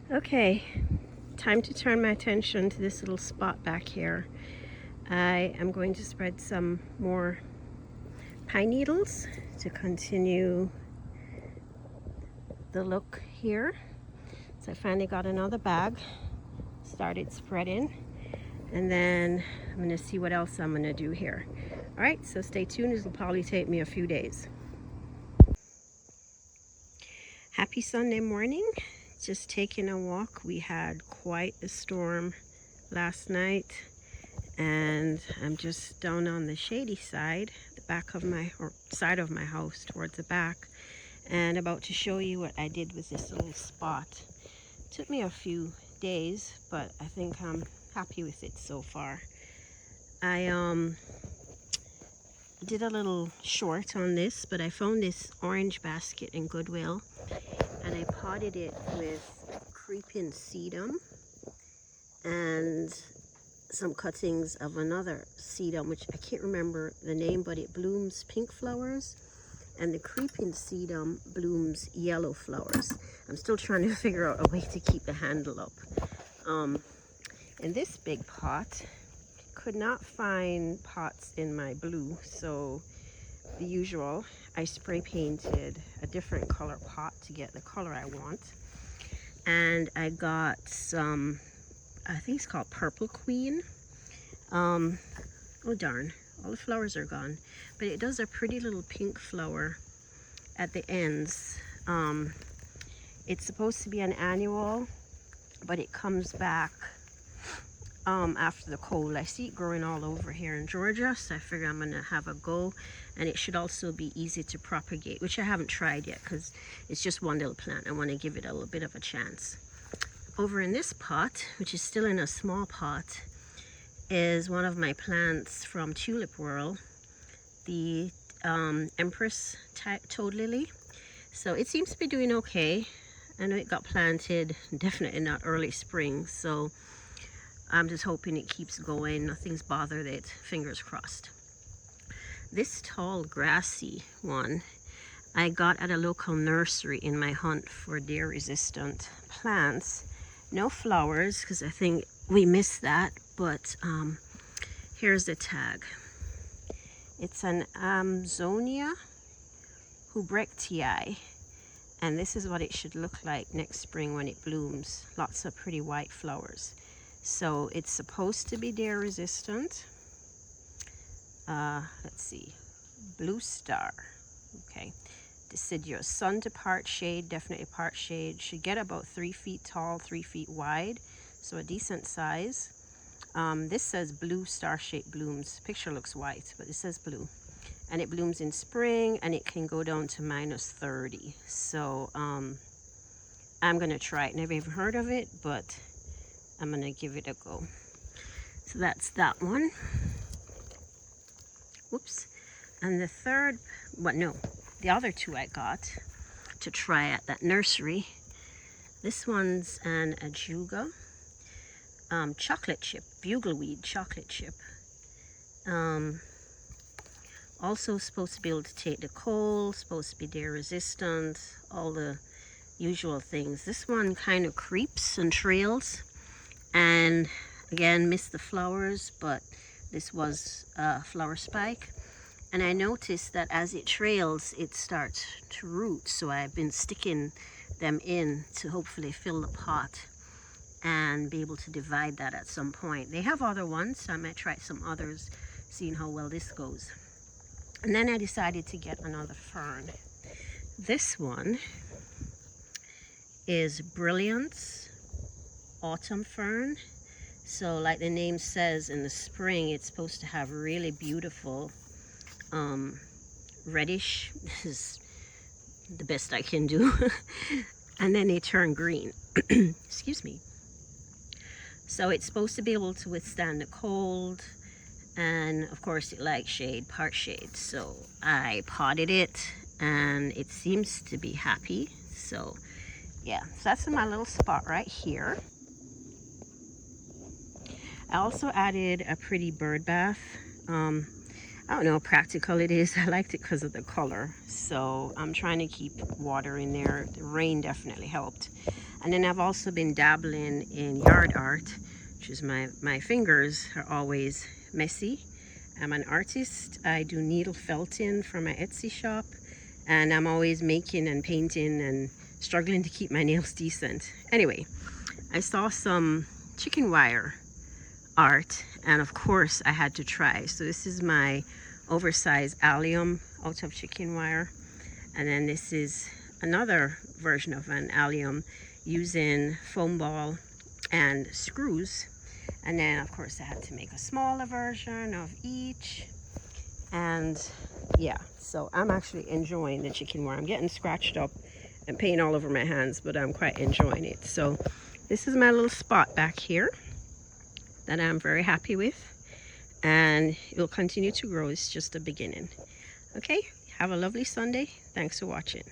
Okay, time to turn my attention to this little spot back here. I am going to spread some more pine needles to continue the look here. So I finally got another bag, started spreading, and then I'm going to see what else I'm going to do here. All right, so stay tuned. This will probably take me a few days. Happy Sunday morning. Just taking a walk. We had quite a storm last night, and I'm just down on the shady side, the back of my side of my house towards the back, and about to show you what I did with this little spot. It took me a few days, but I think I'm happy with it so far. I did a little short on this, but I found this orange basket in Goodwill, and I potted it with creeping sedum and some cuttings of another sedum, which I can't remember the name, but it blooms pink flowers, and the creeping sedum blooms yellow flowers. I'm still trying to figure out a way to keep the handle up. In this big pot, could not find pots in my blue, so the usual, I spray painted a different color pot to get the color I want, and I got some, I think it's called Purple Queen. Oh darn, all the flowers are gone, but it does a pretty little pink flower at the ends. It's supposed to be an annual, but it comes back after the cold. I see it growing all over here in Georgia, so I figure I'm gonna have a go, and it should also be easy to propagate, which I haven't tried yet because it's just one little plant. I want to give it a little bit of a chance. Over in this pot, which is still in a small pot, is one of my plants from Tulip World, the Empress Toad Lily. So it seems to be doing okay. I know it got planted definitely not early spring, so I'm just hoping it keeps going. Nothing's bothered it, fingers crossed. This tall grassy one I got at a local nursery in my hunt for deer resistant plants. No flowers because I think we missed that, but here's the tag. It's an Amazonia hubrichtii, and this is what it should look like next spring when it blooms. Lots of pretty white flowers. So it's supposed to be deer resistant. Let's see, Blue Star. Okay, deciduous, sun to part shade, definitely part shade. Should get about 3 feet tall, 3 feet wide, so a decent size. This says blue star-shaped blooms. Picture looks white, but it says blue. And it blooms in spring, and it can go down to -30. So I'm gonna try it. Never even heard of it, but I'm gonna give it a go. So that's that one. Whoops. And the third, the other two I got to try at that nursery. This one's an ajuga. Chocolate chip, bugleweed chocolate chip. Also supposed to be able to take the cold, supposed to be deer resistant, all the usual things. This one kind of creeps and trails, and again missed the flowers, but this was a flower spike, and I noticed that as it trails it starts to root, so I've been sticking them in to hopefully fill the pot and be able to divide that at some point. They have other ones, so I might try some others, seeing how well this goes. And then I decided to get another fern. This one is Brilliance Autumn Fern. So like the name says, in the spring it's supposed to have really beautiful reddish. This is the best I can do. And then they turn green. Excuse me. So it's supposed to be able to withstand the cold, and of course it likes shade, part shade. So I potted it and it seems to be happy. So yeah, so that's in my little spot right here. I also added a pretty bird bath. I don't know how practical it is. I liked it because of the color. So I'm trying to keep water in there. The rain definitely helped. And then I've also been dabbling in yard art, which is my fingers are always messy. I'm an artist. I do needle felting for my Etsy shop, and I'm always making and painting and struggling to keep my nails decent. Anyway, I saw some chicken wire art, and of course I had to try. So this is my oversized allium out of chicken wire, and then this is another version of an allium using foam ball and screws. And then of course I had to make a smaller version of each. And yeah, so I'm actually enjoying the chicken wire. I'm getting scratched up and paint all over my hands, but I'm quite enjoying it. So this is my little spot back here that I'm very happy with, and it will continue to grow. It's just the beginning. Okay, have a lovely Sunday. Thanks for watching.